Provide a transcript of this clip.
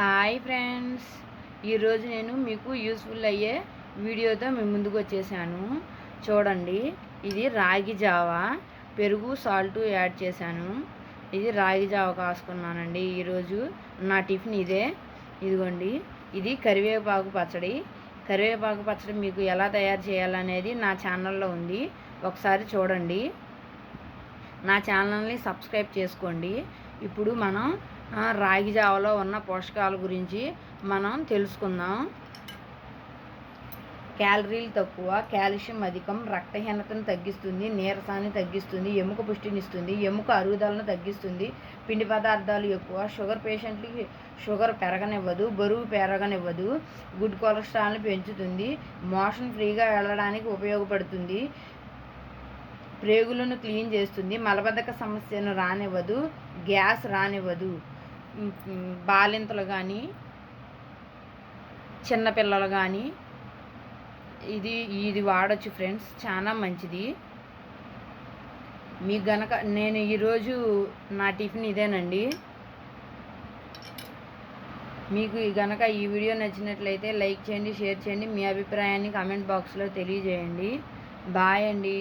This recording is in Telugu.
హాయ్ ఫ్రెండ్స్, ఈరోజు నేను మీకు యూస్ఫుల్ అయ్యే వీడియోతో మీ ముందుకు వచ్చేసాను. చూడండి, ఇది రాగి జావా, పెరుగు సాల్ట్ యాడ్ చేశాను. ఇది రాగి జావా కాసుకున్నానండి. ఈరోజు నా టిఫిన్ ఇదే. ఇదిగోండి, ఇది కరివేపాకు పచ్చడి. కరివేపాకు పచ్చడి మీకు ఎలా తయారు చేయాలనేది నా ఛానల్లో ఉంది, ఒకసారి చూడండి. నా ఛానల్ని సబ్స్క్రైబ్ చేసుకోండి. ఇప్పుడు మనం రాగి జావలో ఉన్న పోషకాల గురించి మనం తెలుసుకుందాం. క్యాలరీలు తక్కువ, కాల్షియం అధికం, రక్తహీనతను తగ్గిస్తుంది, నీరసాన్ని తగ్గిస్తుంది, ఎముక పుష్టినిస్తుంది, ఎముక అరుగుదలను తగ్గిస్తుంది, పిండి పదార్థాలు ఎక్కువ, షుగర్ పేషెంట్లకి షుగర్ పెరగనివ్వదు, బరువు పెరగనివ్వదు, గుడ్ కొలెస్ట్రాల్ని పెంచుతుంది, మోషన్ ఫ్రీగా వెళ్ళడానికి ఉపయోగపడుతుంది, ప్రేగులను క్లీన్ చేస్తుంది, మలబద్ధక సమస్యను రానివ్వదు, గ్యాస్ రానివ్వదు. బాలింతలు కానీ చిన్నపిల్లలు కానీ ఇది వాడచ్చు ఫ్రెండ్స్, చాలా మంచిది. మీకు గనక నేను ఈరోజు నా టిఫిన్ ఇదేనండి. మీకు గనక ఈ వీడియో నచ్చినట్లయితే లైక్ చేయండి, షేర్ చేయండి, మీ అభిప్రాయాన్ని కామెంట్ బాక్స్లో తెలియజేయండి. బాయ్ అండి.